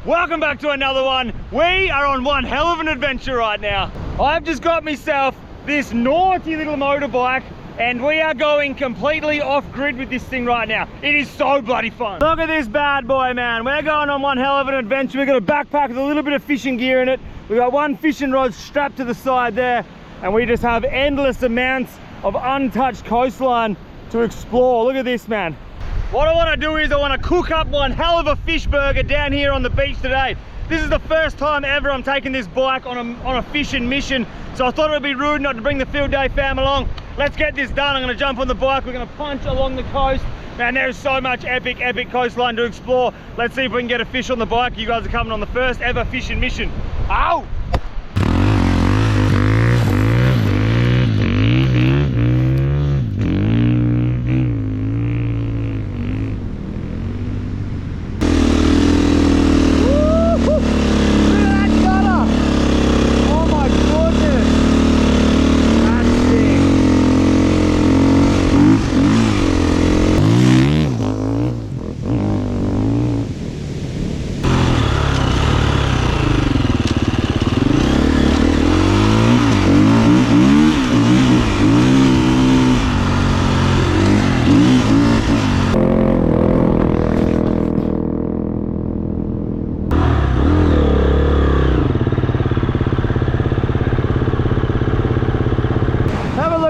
Welcome back to another one. We are on one hell of an adventure right now. I've just got myself this naughty little motorbike and we are going completely off grid with this thing right now. It is so bloody fun. Look at this bad boy, man. We're going on one hell of an adventure. We've got a backpack with a little bit of fishing gear in it. We've got one fishing rod strapped to the side there, and we just have endless amounts of untouched coastline to explore. Look at this, man. What I want to do is I want to cook up one hell of a fish burger down here on the beach today. This is the first time ever I'm taking this bike on a fishing mission, so I thought it would be rude not to bring the field day fam along. Let's get this done. I'm going to jump on the bike. We're going to punch along the coast. Man, there's so much epic coastline to explore. Let's see if we can get a fish on the bike. You guys are coming on the first ever fishing mission. Ow!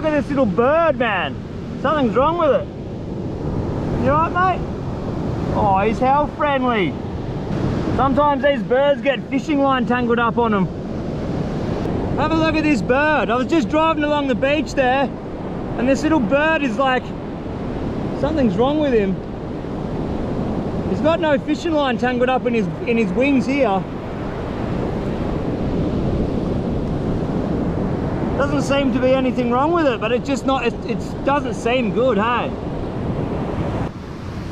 This little bird, man. Something's wrong with it. You alright, mate? Oh, he's hell friendly. Sometimes these birds get fishing line tangled up on them. Have a look at this bird. I was just driving along the beach there, and this little bird is like, something's wrong with him. He's got no fishing line tangled up in his wings here. Doesn't seem to be anything wrong with it, but it doesn't seem good, hey?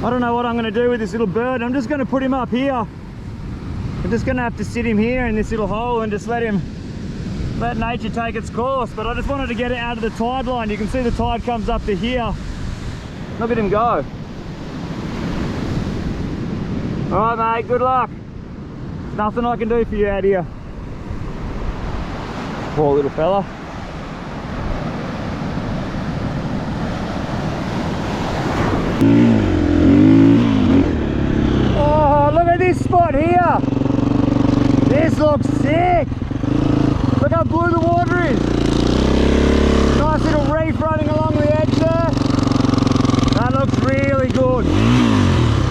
I don't know what I'm going to do with this little bird. I'm just going to put him up here. I'm just going to have to sit him here in this little hole and just let nature take its course. But I just wanted to get it out of the tide line. You can see the tide comes up to here. Look at him go. All right, mate, good luck. There's nothing I can do for you out here. Poor little fella. Oh, look at this spot here. This looks sick. Look how blue the water is. Nice little reef running along the edge there. That looks really good.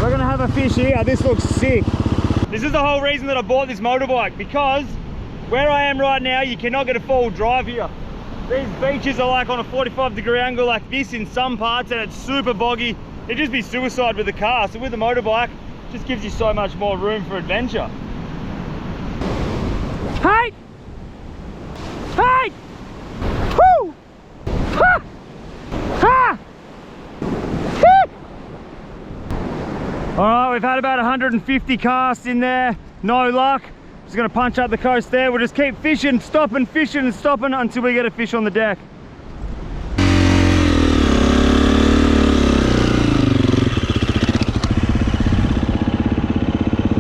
We're gonna have a fish here. This looks sick. This is the whole reason that I bought this motorbike, because where I am right now, you cannot get a four-wheel drive here. These beaches are like on a 45-degree angle like this in some parts, and it's super boggy. It'd just be suicide with the car. So with the motorbike, it just gives you so much more room for adventure. Hey! Hey! Woo! Ha! Ha! All right, we've had about 150 casts in there. No luck. Just gonna punch up the coast there. We'll just keep fishing, stopping, fishing and stopping until we get a fish on the deck.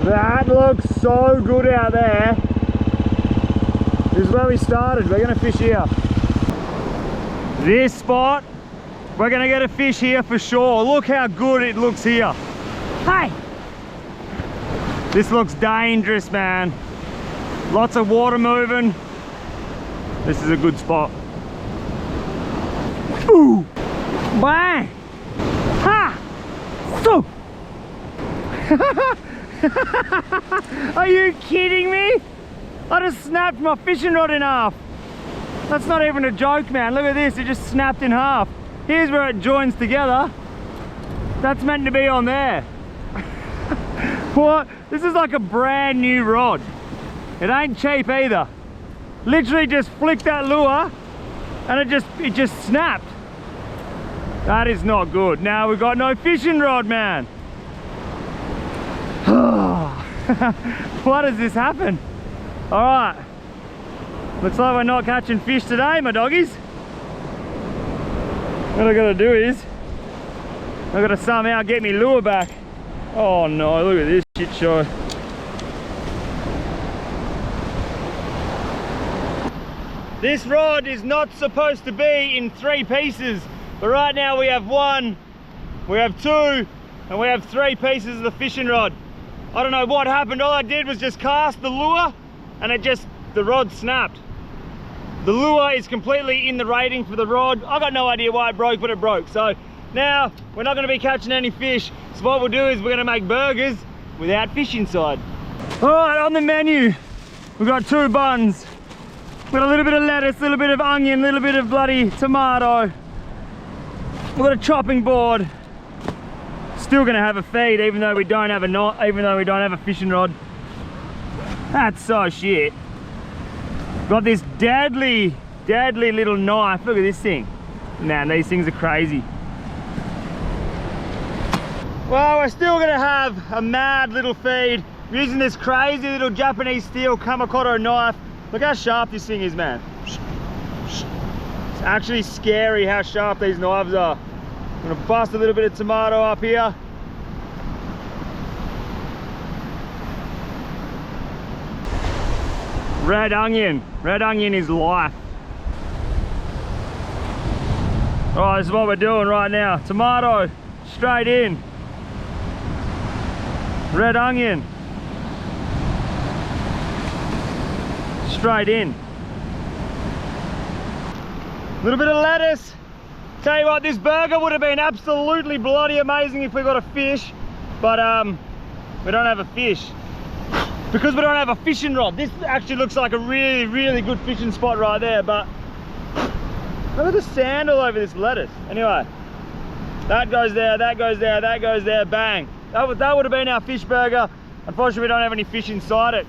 That looks so good out there. This is where we started. We're gonna fish here. This spot, we're gonna get a fish here for sure. Look how good it looks here. Hey! This looks dangerous, man. Lots of water moving. This is a good spot. Ooh! Bang! Ha! So! Are you kidding me? I just snapped my fishing rod in half. That's not even a joke, man. Look at this, it just snapped in half. Here's where it joins together. That's meant to be on there. What? This is like a brand new rod. It ain't cheap either. Literally just flicked that lure and it just snapped. That is not good. Now we've got no fishing rod, man. Why does this happen? All right. Looks like we're not catching fish today, my doggies. What I gotta do is, I gotta somehow get me lure back. Oh no, look at this shit show. This rod is not supposed to be in 3 pieces, but right now we have 1, we have 2, and we have 3 pieces of the fishing rod. I don't know what happened. All I did was just cast the lure and the rod snapped. The lure is completely in the rating for the rod. I got no idea why it broke, but it broke. So now we're not going to be catching any fish. So what we'll do is we're going to make burgers without fish inside. All right, on the menu, we've got 2 buns. We've got a little bit of lettuce, a little bit of onion, a little bit of bloody tomato. We've got a chopping board. Still going to have a feed, even though we don't have a fishing rod. That's so shit. Got this deadly little knife. Look at this thing. Man, these things are crazy. Well, we're still gonna have a mad little feed. We're using this crazy little Japanese steel Kamikoto knife. Look how sharp this thing is, man. It's actually scary how sharp these knives are. I'm gonna bust a little bit of tomato up here. Red onion. Red onion is life. Oh, this is what we're doing right now. Tomato, straight in. Red onion. Straight in. A little bit of lettuce. Tell you what, this burger would have been absolutely bloody amazing if we got a fish, but we don't have a fish. Because we don't have a fishing rod. This actually looks like a really good fishing spot right there, but look at the sand all over this lettuce. Anyway, that goes there, that goes there, that goes there, bang. That would have been our fish burger. Unfortunately, we don't have any fish inside it.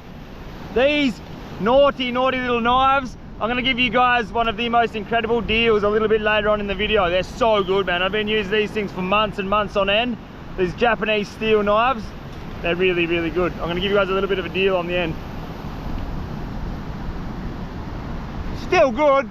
These naughty little knives, I'm gonna give you guys one of the most incredible deals a little bit later on in the video. They're so good, man. I've been using these things for months and months on end. These Japanese steel knives. They're really good. I'm gonna give you guys a little bit of a deal on the end. Still good.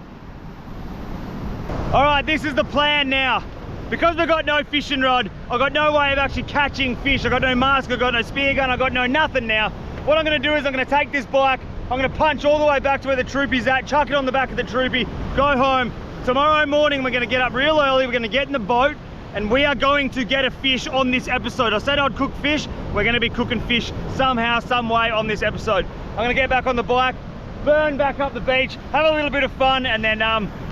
All right, this is the plan now. Because we've got no fishing rod, I've got no way of actually catching fish. I've got no mask, I've got no spear gun, I've got no nothing now. What I'm gonna do is I'm gonna take this bike, I'm gonna punch all the way back to where the troopy's at, chuck it on the back of the troopy, go home. Tomorrow morning, we're gonna get up real early, we're gonna get in the boat, and we are going to get a fish on this episode. I said I'd cook fish. We're gonna be cooking fish somehow, some way on this episode. I'm gonna get back on the bike, burn back up the beach, have a little bit of fun, and then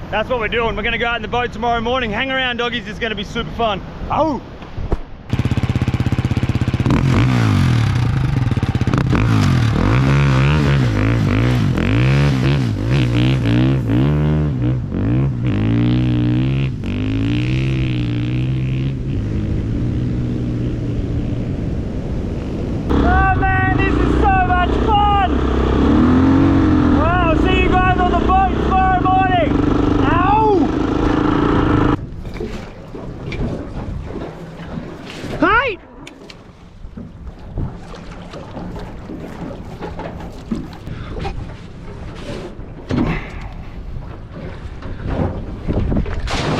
that's what we're doing. We're gonna go out in the boat tomorrow morning. Hang around, doggies, it's gonna be super fun. Oh!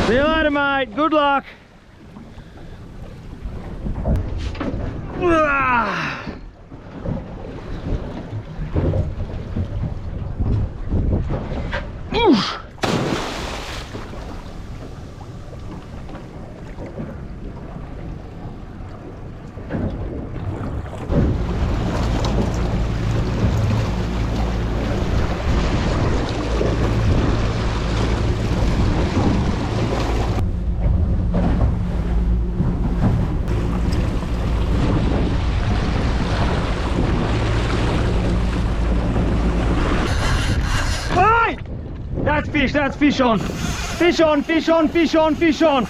See you later, mate. Good luck. Oof. That's fish on. Fish on, fish on, fish on, fish on.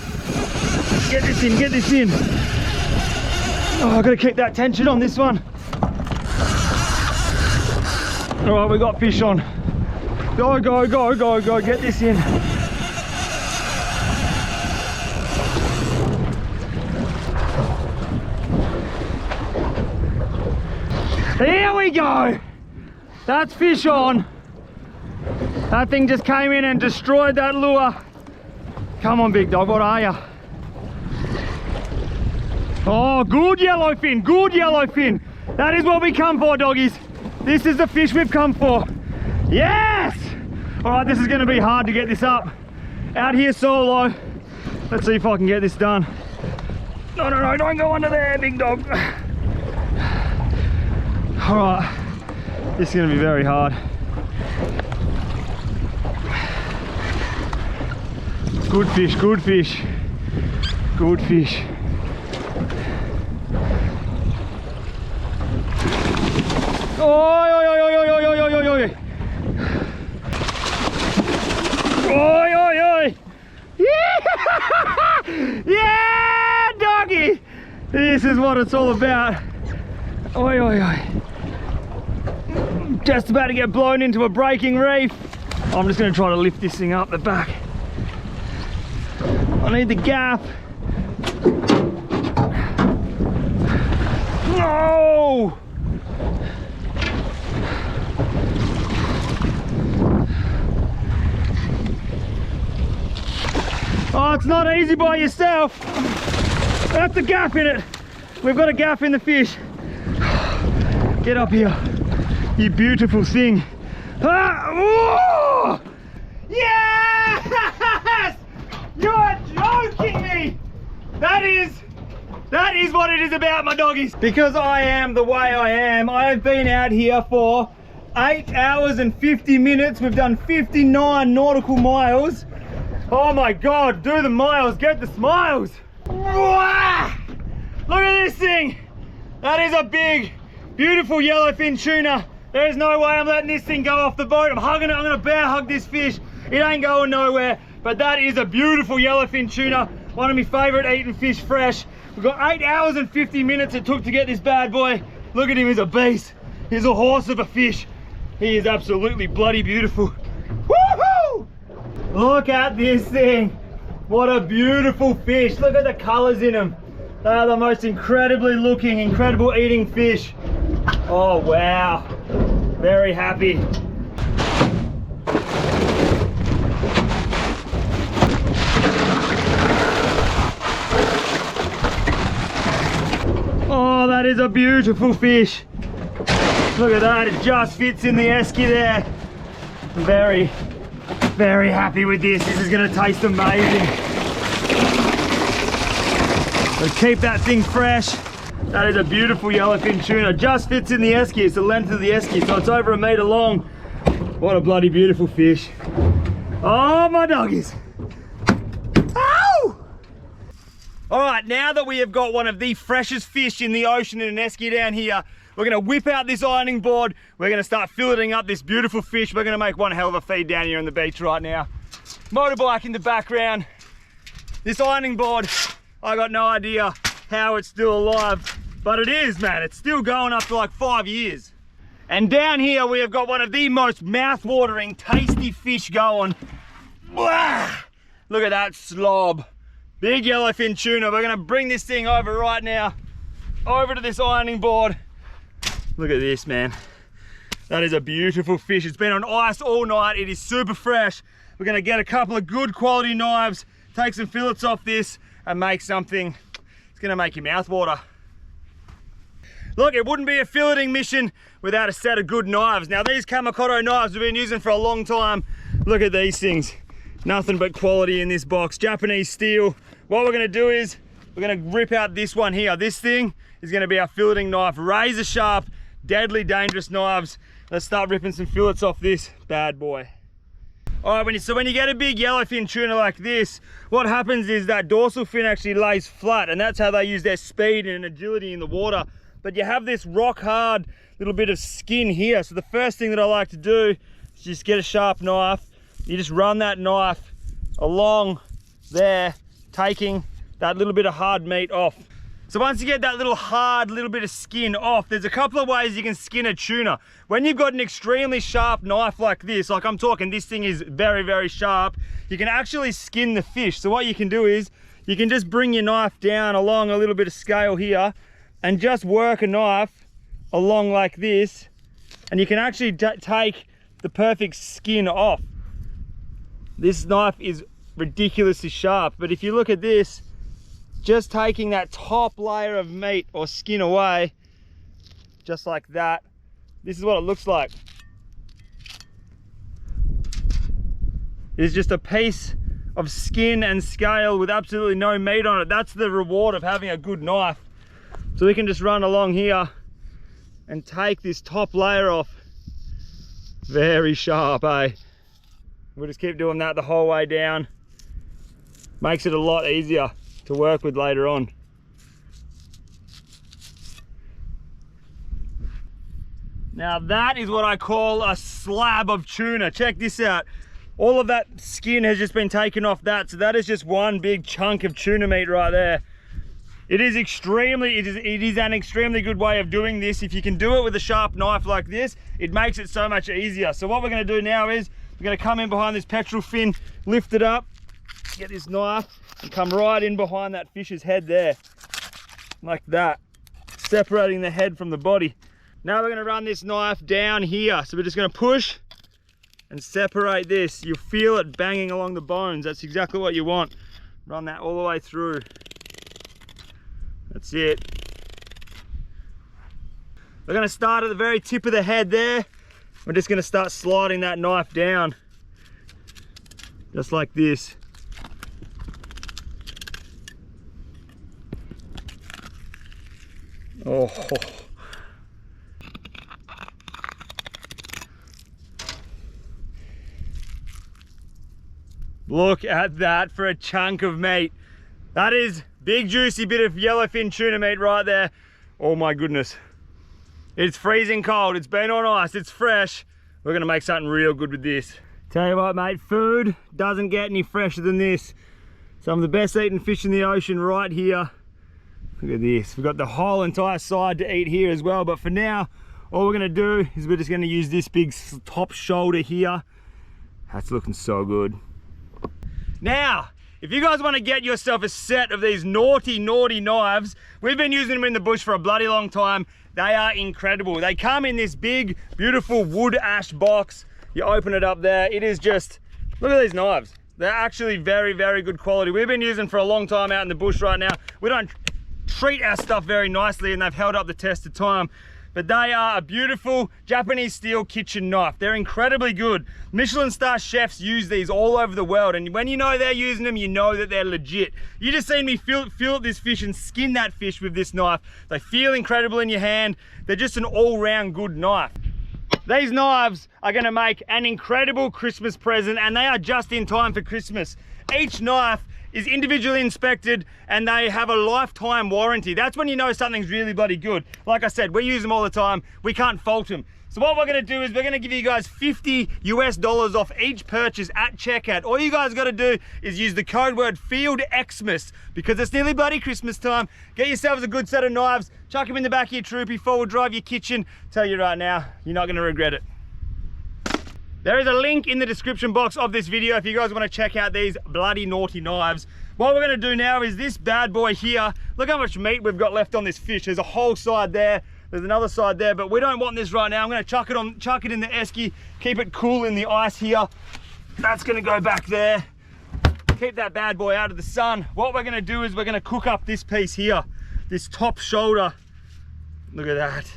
Get this in, get this in. Oh, I've got to keep that tension on this one. All right, we got fish on. Go, go, go, go, go, get this in. Here we go. That's fish on. That thing just came in and destroyed that lure. Come on, big dog, what are you? Oh, good yellowfin, good yellowfin. That is what we come for, doggies. This is the fish we've come for. Yes! All right, this is gonna be hard to get this up. Out here solo. Let's see if I can get this done. No, no, no, don't go under there, big dog. All right, this is gonna be very hard. Good fish, good fish, good fish. Oi, oi, oi, oi, oi, oi, oi, oi, oi. Oi, oi, oi. Yeah! Yeah, doggy! This is what it's all about. Oi, oi, oi. Just about to get blown into a breaking reef. I'm just going to try to lift this thing up the back. I need the gaff. No! Oh, it's not easy by yourself. That's a gaff in it. We've got a gaff in the fish. Get up here, you beautiful thing. Ah, oh! Yes! You're joking me! That is what it is about, my doggies. Because I am the way I am, I have been out here for 8 hours and 50 minutes. We've done 59 nautical miles. Oh my God, do the miles, get the smiles. Look at this thing. That is a big, beautiful yellowfin tuna. There is no way I'm letting this thing go off the boat. I'm hugging it, I'm gonna bear hug this fish. It ain't going nowhere, but that is a beautiful yellowfin tuna. One of my favorite eating fish fresh. We've got 8 hours and 50 minutes it took to get this bad boy. Look at him, he's a beast. He's a horse of a fish. He is absolutely bloody beautiful. Woohoo! Look at this thing. What a beautiful fish. Look at the colors in them. They are the most incredibly looking, incredible eating fish. Oh, wow. Very happy. Oh, that is a beautiful fish. Look at that, it just fits in the esky there. Very, very happy with this. This is gonna taste amazing. So keep that thing fresh. That is a beautiful yellowfin tuna. Just fits in the esky. It's the length of the esky, so it's over 1 meter long. What a bloody beautiful fish. Oh, my doggies. Ow! All right, now that we have got one of the freshest fish in the ocean in an esky down here, we're gonna whip out this ironing board. We're gonna start filleting up this beautiful fish. We're gonna make one hell of a feed down here on the beach right now. Motorbike in the background. This ironing board, I got no idea how it's still alive, but it is, man. It's still going up to like 5 years. And down here, we have got one of the most mouth-watering, tasty fish going. Blah! Look at that slob. Big yellowfin tuna. We're gonna bring this thing over right now, over to this ironing board. Look at this, man. That is a beautiful fish. It's been on ice all night. It is super fresh. We're gonna get a couple of good quality knives, take some fillets off this, and make something. It's gonna make your mouth water. Look, it wouldn't be a filleting mission without a set of good knives. Now, these Kamikoto knives we've been using for a long time. Look at these things. Nothing but quality in this box. Japanese steel. What we're gonna do is, we're gonna rip out this one here. This thing is gonna be our filleting knife. Razor sharp, deadly dangerous knives. Let's start ripping some fillets off this bad boy. All right, so when you get a big yellowfin tuna like this, what happens is that dorsal fin actually lays flat, and that's how they use their speed and agility in the water. But you have this rock hard little bit of skin here. So the first thing that I like to do is just get a sharp knife. You just run that knife along there, taking that little bit of hard meat off. So once you get that little hard little bit of skin off, there's a couple of ways you can skin a tuna. When you've got an extremely sharp knife like this, like I'm talking, this thing is very, very sharp, you can actually skin the fish. So what you can do is, you can just bring your knife down along a little bit of scale here, and just work a knife along like this, and you can actually take the perfect skin off. This knife is ridiculously sharp, but if you look at this, just taking that top layer of meat or skin away, just like that, this is what it looks like. is just a piece of skin and scale with absolutely no meat on it. That's the reward of having a good knife. So we can just run along here and take this top layer off. Very sharp, eh? We'll just keep doing that the whole way down. Makes it a lot easier to work with later on. Now that is what I call a slab of tuna. Check this out. All of that skin has just been taken off that. So that is just one big chunk of tuna meat right there. It is an extremely good way of doing this. If you can do it with a sharp knife like this, it makes it so much easier. So what we're gonna do now is we're gonna come in behind this petrol fin, lift it up, get this knife and come right in behind that fish's head there. Like that, separating the head from the body. Now we're gonna run this knife down here. So we're just gonna push and separate this. You'll feel it banging along the bones. That's exactly what you want. Run that all the way through. That's it. We're gonna start at the very tip of the head there. We're just gonna start sliding that knife down. Just like this. Oh. Look at that for a chunk of meat. That is big juicy bit of yellowfin tuna meat right there. Oh my goodness. It's freezing cold, it's been on ice, it's fresh. We're gonna make something real good with this. Tell you what mate, food doesn't get any fresher than this. Some of the best eating fish in the ocean right here. Look at this, we've got the whole entire side to eat here as well, but for now, all we're gonna do is we're just gonna use this big top shoulder here. That's looking so good. Now, if you guys want to get yourself a set of these naughty knives, we've been using them in the bush for a bloody long time. They are incredible. They come in this big, beautiful wood ash box. You open it up there. It is just, look at these knives. They're actually very, very good quality. We've been using them for a long time out in the bush right now. We don't treat our stuff very nicely and they've held up the test of time. But they are a beautiful Japanese steel kitchen knife. They're incredibly good. Michelin star chefs use these all over the world, and when you know they're using them, you know that they're legit. You just seen me fillet this fish and skin that fish with this knife. They feel incredible in your hand. They're just an all-round good knife. These knives are gonna make an incredible Christmas present, and they are just in time for Christmas. Each knife is individually inspected and they have a lifetime warranty. That's when you know something's really bloody good. Like I said, we use them all the time. We can't fault them. So what we're gonna do is we're gonna give you guys $50 US off each purchase at checkout. All you guys gotta do is use the code word FieldXmas because it's nearly bloody Christmas time. Get yourselves a good set of knives, chuck them in the back of your troopy, forward drive your kitchen. Tell you right now, you're not gonna regret it. There is a link in the description box of this video if you guys want to check out these bloody naughty knives. What we're going to do now is this bad boy here. Look how much meat we've got left on this fish. There's a whole side there. There's another side there, but we don't want this right now. I'm going to chuck it in the esky, keep it cool in the ice here. That's going to go back there. Keep that bad boy out of the sun. What we're going to do is we're going to cook up this piece here, this top shoulder. Look at that.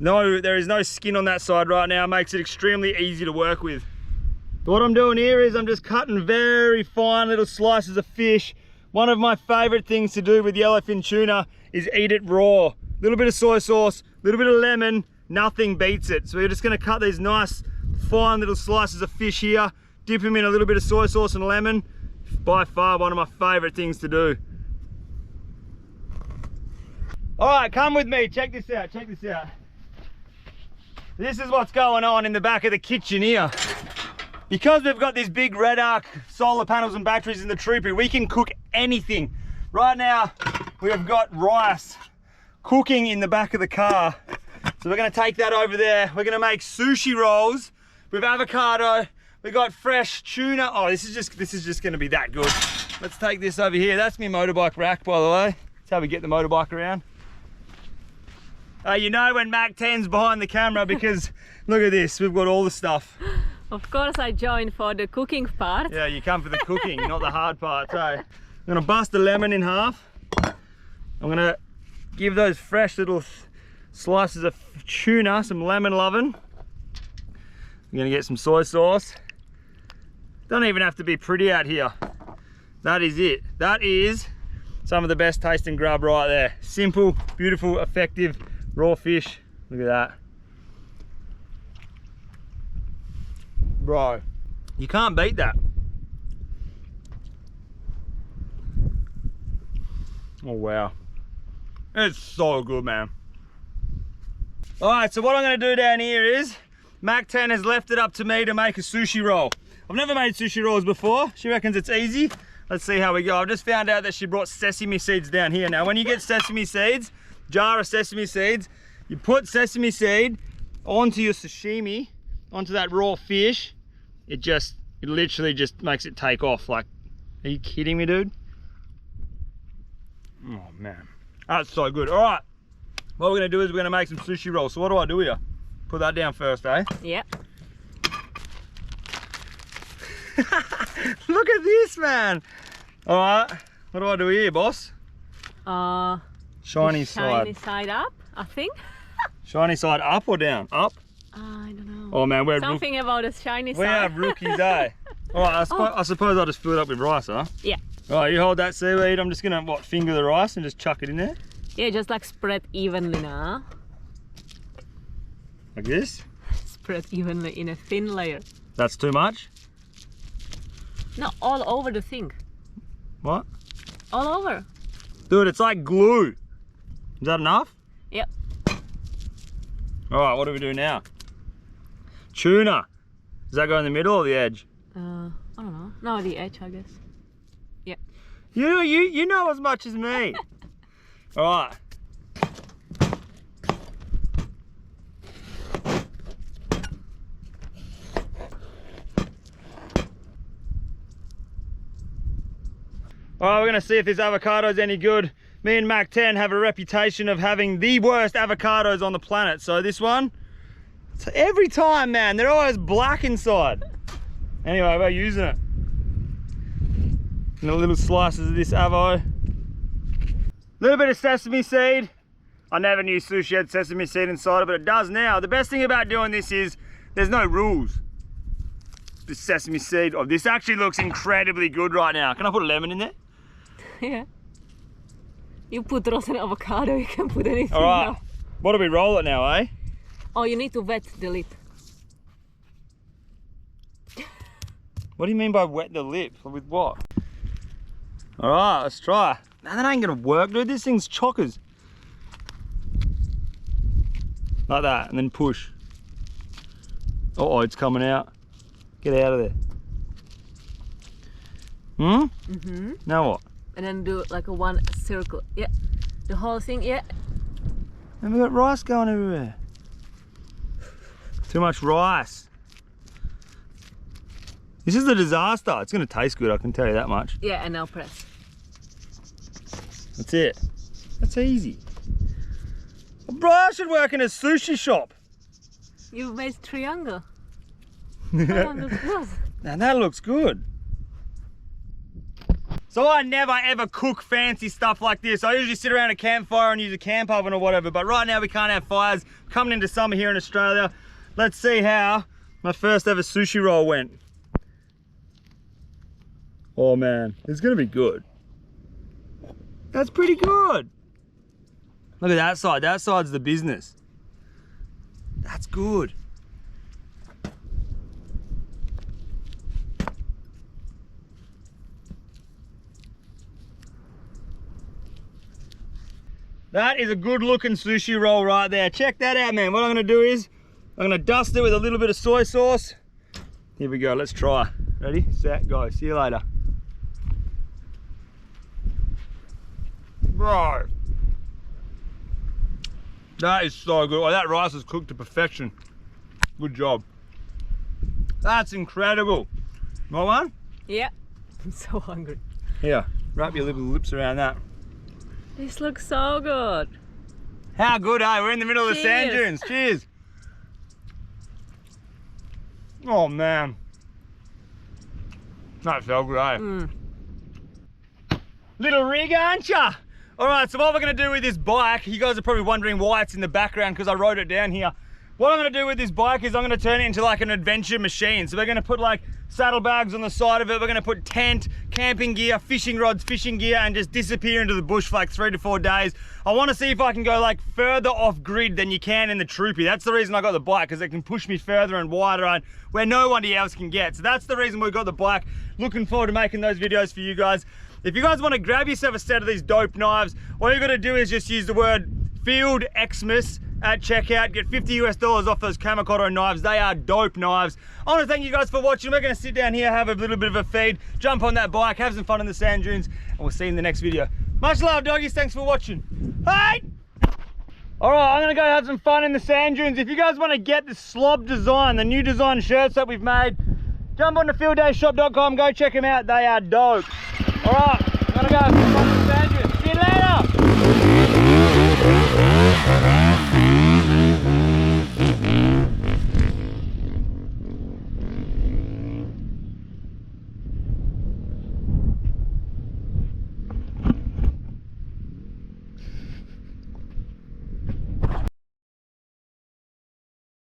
No, there is no skin on that side right now. It makes it extremely easy to work with. What I'm doing here is I'm just cutting very fine little slices of fish. One of my favorite things to do with yellowfin tuna is eat it raw. A little bit of soy sauce, a little bit of lemon, nothing beats it. So we're just gonna cut these nice, fine little slices of fish here, dip them in a little bit of soy sauce and lemon. By far one of my favorite things to do. All right, come with me, check this out, check this out. This is what's going on in the back of the kitchen here. Because we've got these big red arc solar panels and batteries in the troopy, we can cook anything. Right now, we have got rice cooking in the back of the car. So we're gonna take that over there. We're gonna make sushi rolls with avocado. We got fresh tuna. Oh, this is just gonna be that good. Let's take this over here. That's my motorbike rack, by the way. That's how we get the motorbike around. You know when Mac 10's behind the camera because look at this, we've got all the stuff. Of course I joined for the cooking part. Yeah, you come for the cooking, not the hard part. So I'm gonna bust a lemon in half. I'm gonna give those fresh little slices of tuna some lemon loving. I'm gonna get some soy sauce. Don't even have to be pretty out here. That is it. That is some of the best tasting grub right there. Simple, beautiful, effective, raw fish. Look at that. Bro, you can't beat that. Oh wow. It's so good, man. All right, so what I'm gonna do down here is, Mac 10 has left it up to me to make a sushi roll. I've never made sushi rolls before. She reckons it's easy. Let's see how we go. I've just found out that she brought sesame seeds down here. Now, when you get sesame seeds, jar of sesame seeds, you put sesame seed onto your sashimi, onto that raw fish. It literally just makes it take off. Like, are you kidding me, dude? Oh man, that's so good. All right, what we're gonna do is we're gonna make some sushi rolls. So what do I do here? Put that down first, eh? Yep. Look at this, man. All right, what do I do here, boss? Shiny side up, I think. Shiny side up or down? Up? I don't know. Oh man, we're something about a shiny side. We have rookies, eh? All right, I suppose I'll just fill it up with rice, huh? Yeah. All right, you hold that seaweed. I'm just gonna, what, finger the rice and just chuck it in there? Yeah, just like spread evenly now. Like this? Spread evenly in a thin layer. That's too much? No, all over the thing. What? All over. Dude, it's like glue. Is that enough? Yep. All right, what do we do now? Tuna. Does that go in the middle or the edge? I don't know. No, the edge, I guess. Yeah. You know as much as me. All right. All right, we're gonna see if this avocado's any good. Me and Mac 10 have a reputation of having the worst avocados on the planet. So this one, so every time, man, they're always black inside. Anyway, we're using it. And little slices of this avo. Little bit of sesame seed. I never knew sushi had sesame seed inside it, but it does now. The best thing about doing this is there's no rules. The sesame seed, oh, this actually looks incredibly good right now. Can I put a lemon in there? Yeah. You put rotten avocado, you can put anything. All right. Now. What do we roll it now, eh? Oh, you need to wet the lip. What do you mean by wet the lip? With what? All right, let's try. Man, that ain't gonna work, dude. This thing's chockers. Like that, and then push. Uh-oh, it's coming out. Get out of there. Mm-hmm. Now what? And then do like a one circle. Yeah. The whole thing, yeah. And we got rice going everywhere. Too much rice. This is a disaster. It's gonna taste good, I can tell you that much. Yeah, and now press. That's it. That's easy. Bro, I should work in a sushi shop. You made triangle. Now that looks good. So I never ever cook fancy stuff like this. I usually sit around a campfire and use a camp oven or whatever, but right now we can't have fires. Coming into summer here in Australia. Let's see how my first ever sushi roll went. Oh man, it's gonna be good. That's pretty good. Look at that side. That side's the business. That's good. That is a good looking sushi roll right there. Check that out, man. What I'm gonna do is, I'm gonna dust it with a little bit of soy sauce. Here we go, let's try. Ready, set, go. See you later. Bro. That is so good. Oh, that rice is cooked to perfection. Good job. That's incredible. Want one? Yeah. I'm so hungry. Here, wrap your little lips around that. This looks so good. How good, eh? We're in the middle of the sand dunes. Cheers. Oh man. That felt good, eh? Mm. Little rig, aren't ya? All right, so what we're gonna do with this bike, you guys are probably wondering why it's in the background because I wrote it down here. What I'm gonna do with this bike is I'm gonna turn it into like an adventure machine. So we're gonna put like saddlebags on the side of it. We're gonna put tent, camping gear, fishing rods, fishing gear, and just disappear into the bush for like 3 to 4 days. I wanna see if I can go like further off grid than you can in the Troopy. That's the reason I got the bike, because it can push me further and wider and where nobody else can get. So that's the reason we got the bike. Looking forward to making those videos for you guys. If you guys wanna grab yourself a set of these dope knives, all you gotta do is just use the word Field Xmas at checkout. Get $50 US off those Kamikoto knives. They are dope knives. I want to thank you guys for watching. We're going to sit down here, have a little bit of a feed, jump on that bike, have some fun in the sand dunes, and we'll see you in the next video. Much love, doggies. Thanks for watching. Hey! All right, I'm going to go have some fun in the sand dunes. If you guys want to get the slob design, the new design shirts that we've made, jump on to fielddayshop.com. Go check them out. They are dope. All right, I'm going to go have some fun.